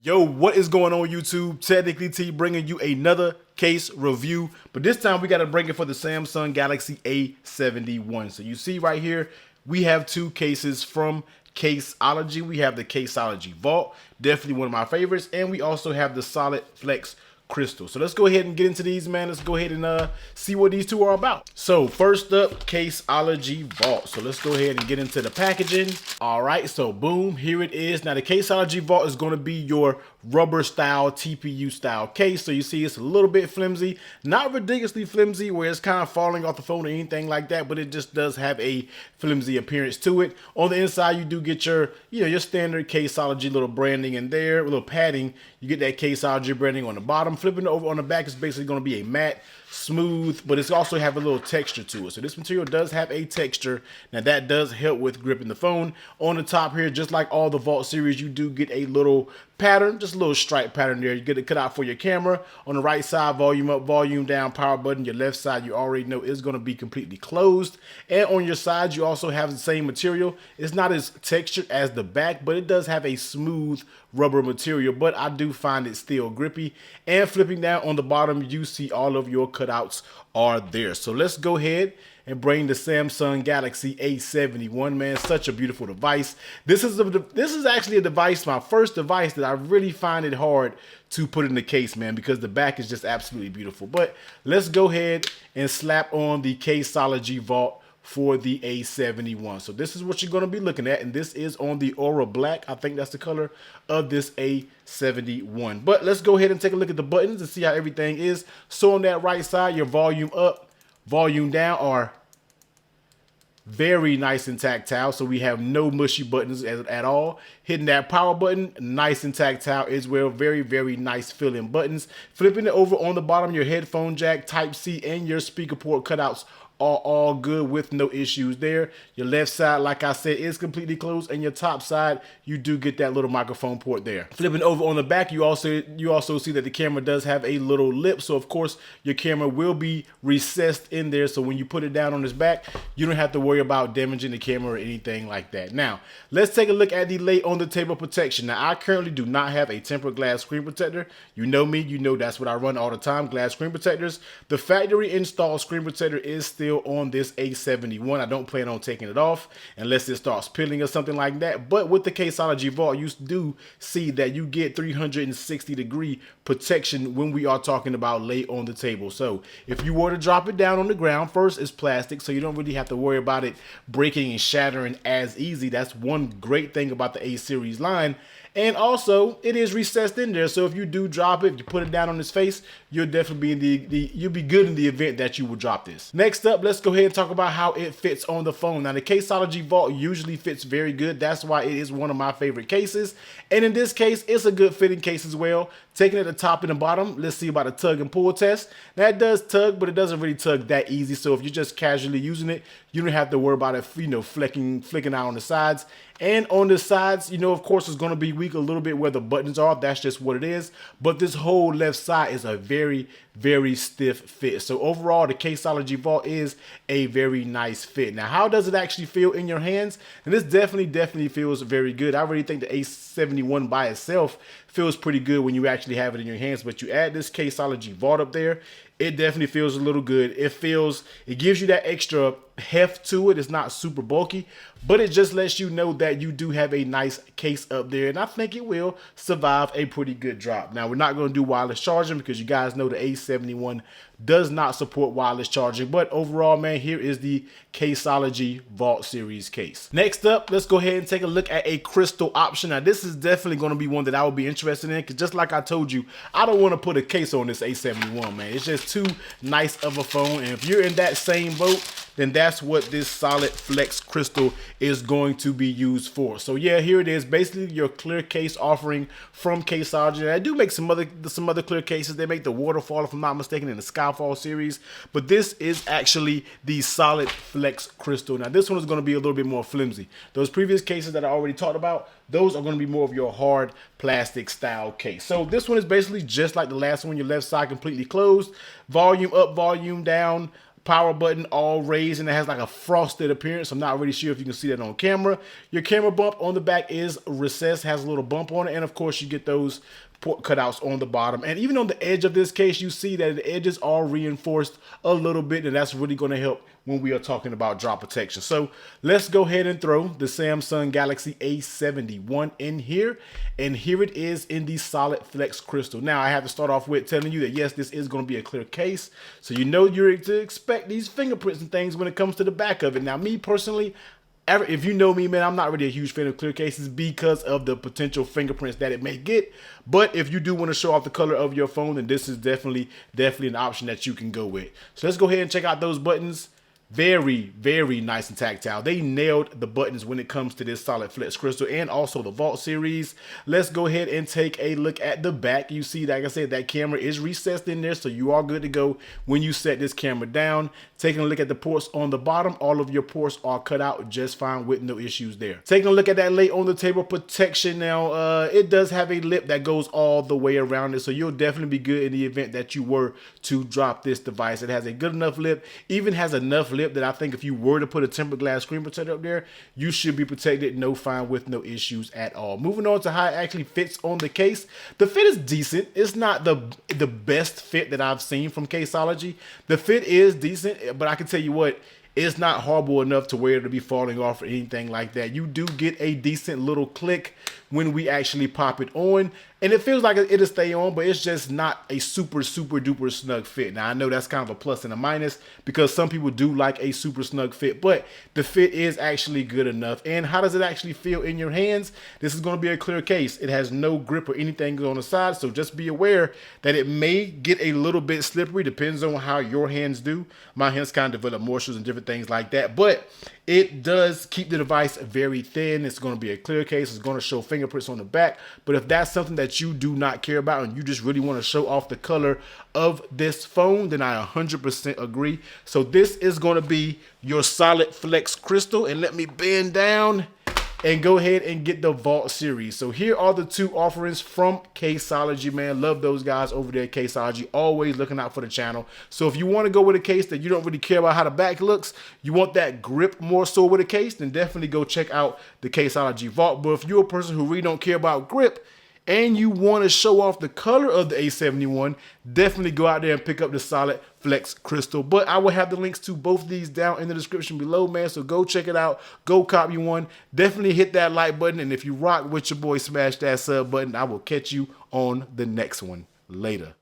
Yo, what is going on YouTube? Technically T bringing you another case review, but this time we got to bring it for the Samsung Galaxy A71. So you see right here, we have two cases from Caseology. We have the Caseology Vault, definitely one of my favorites, and we also have the Solid Flex Crystal. So let's go ahead and get into these, man. Let's go ahead and see what these two are about. So first up, Caseology Vault. So let's go ahead and get into the packaging. All right, so boom, here it is. Now the Caseology Vault is going to be your rubber style, TPU style case. So you see it's a little bit flimsy, not ridiculously flimsy where it's kind of falling off the phone or anything like that, but it just does have a flimsy appearance to it. On the inside, you do get your, your standard Caseology little branding in there, a little padding. You get that Caseology branding on the bottom. Flipping it over on the back is basically going to be a matte, smooth, but it's also have a little texture to it. So this material does have a texture. Now that does help with gripping the phone. On the top here, just like all the Vault series, you do get a little pattern, just a little stripe pattern there. You get it cut out for your camera. On the right side, volume up, volume down, power button. Your left side, you already know is going to be completely closed. And on your sides, you also have the same material. It's not as textured as the back, but it does have a smooth rubber material, but I do find it still grippy. And flipping down on the bottom, you see all of your cutouts are there. So let's go ahead and bring the Samsung Galaxy A71, man. Such a beautiful device. This is actually a device, my first device, that I really find it hard to put in the case, man, because the back is just absolutely beautiful. But let's go ahead and slap on the Caseology Vault for the A71. So this is what you're going to be looking at, and this is on the Aura Black. I think that's the color of this A71. But let's go ahead and take a look at the buttons and see how everything is. So on that right side, your volume up, volume down are very nice and tactile, so we have no mushy buttons at all. Hitting that power button, nice and tactile as well. Very, very nice feeling buttons. Flipping it over on the bottom, your headphone jack, Type-C, and your speaker port cutouts are all good with no issues there. Your left side, like I said, is completely closed, and your top side, you do get that little microphone port there. Flipping over on the back, you also see that the camera does have a little lip, so of course your camera will be recessed in there, so when you put it down on its back, you don't have to worry about damaging the camera or anything like that. Now, let's take a look at the lay on the table protection. Now, I currently do not have a tempered glass screen protector. You know me, you know that's what I run all the time, glass screen protectors. The factory installed screen protector is still on this A71. I don't plan on taking it off unless it starts peeling or something like that. But with the Caseology Vault, you do see that you get 360-degree protection when we are talking about lay on the table. So if you were to drop it down on the ground, first it's plastic, so you don't really have to worry about it breaking and shattering as easy. That's one great thing about the A series line. And also, it is recessed in there, so if you do drop it, if you put it down on its face, you'll definitely be in you'll be good in the event that you will drop this. Next up, let's go ahead and talk about how it fits on the phone. Now, the Caseology Vault usually fits very good. That's why it is one of my favorite cases. And in this case, it's a good fitting case as well. Taking it at the top and the bottom, let's see about a tug and pull test. Now, it does tug, but it doesn't really tug that easy. So if you're just casually using it, you don't have to worry about it, flicking out on the sides. And on the sides, of course, it's going to be weak a little bit where the buttons are. That's just what it is. But this whole left side is a very, very stiff fit. So overall, the Caseology Vault is a very nice fit. Now, how does it actually feel in your hands? And this definitely feels very good. I really think the A71 by itself feels pretty good when you actually have it in your hands. But you add this Caseology Vault up there, it definitely feels a little good. It gives you that extra heft to it. It's not super bulky, but it just lets you know that you do have a nice case up there, and I think it will survive a pretty good drop. Now, we're not going to do wireless charging because you guys know the A71 does not support wireless charging, but overall, man, here is the Caseology Vault series case. Next up, let's go ahead and take a look at a crystal option. Now, this is definitely going to be one that I would be interested in because just like I told you, I don't want to put a case on this A71, man. It's just too nice of a phone, and if you're in that same boat, then that's what this Solid Flex Crystal is going to be used for. So yeah, here it is, basically your clear case offering from Caseology. I do make some other clear cases. They make the Waterfall, if I'm not mistaken, in the Skyfall series, but this is actually the Solid Flex Crystal. Now this one is going to be a little bit more flimsy. Those previous cases that I already talked about, those are going to be more of your hard plastic style case. So this one is basically just like the last one, your left side completely closed, volume up, volume down, power button all raised, and it has like a frosted appearance. I'm not really sure if you can see that on camera. Your camera bump on the back is recessed, has a little bump on it, and of course you get those port cutouts on the bottom. And even on the edge of this case, you see that the edges are reinforced a little bit, and that's really going to help when we are talking about drop protection. So let's go ahead and throw the Samsung Galaxy A71 in here, and here it is in the solid flex crystal. Now I have to start off with telling you that yes, this is going to be a clear case, so you know you're to expect these fingerprints and things when it comes to the back of it. Now me personally, if you know me, man, I'm not really a huge fan of clear cases because of the potential fingerprints that it may get. But if you do want to show off the color of your phone, then this is definitely an option that you can go with. So let's go ahead and check out those buttons. Very, very nice and tactile. They nailed the buttons when it comes to this solid flex crystal and also the Vault series. Let's go ahead and take a look at the back. You see, like I said, that camera is recessed in there, so you are good to go when you set this camera down. Taking a look at the ports on the bottom, all of your ports are cut out just fine with no issues there. Taking a look at that lay on the table protection now, it does have a lip that goes all the way around it, so you'll definitely be good in the event that you were to drop this device. It has a good enough lip, even has enough lip that I think if you were to put a tempered glass screen protector up there, you should be protected, no fine, with no issues at all. Moving on to how it actually fits on the case. The fit is decent. It's not the best fit that I've seen from Caseology. The fit is decent, but I can tell you what, it's not horrible enough to where it'll be falling off or anything like that. You do get a decent little click when we actually pop it on, and it feels like it'll stay on, but it's just not a super duper snug fit. Now I know that's kind of a plus and a minus because some people do like a super snug fit, but the fit is actually good enough. And how does it actually feel in your hands? This is going to be a clear case. It has no grip or anything on the side, so just be aware that it may get a little bit slippery. Depends on how your hands do. My hands kind of develop moisture and different things like that, but it does keep the device very thin. It's going to be a clear case. It's going to show fingerprints on the back. But if that's something that you do not care about and you just really want to show off the color of this phone, then I 100% agree. So this is going to be your solid flex crystal. And let me bend down and go ahead and get the Vault series. So here are the two offerings from Caseology, man. Love those guys over there at Caseology. Always looking out for the channel. So if you want to go with a case that you don't really care about how the back looks, you want that grip more so with a case, then definitely go check out the Caseology Vault. But if you're a person who really don't care about grip and you want to show off the color of the A71, definitely go out there and pick up the solid flex crystal. But I will have the links to both of these down in the description below, man. So go check it out. Go copy one. Definitely hit that like button. And if you rock with your boy, smash that sub button. I will catch you on the next one. Later.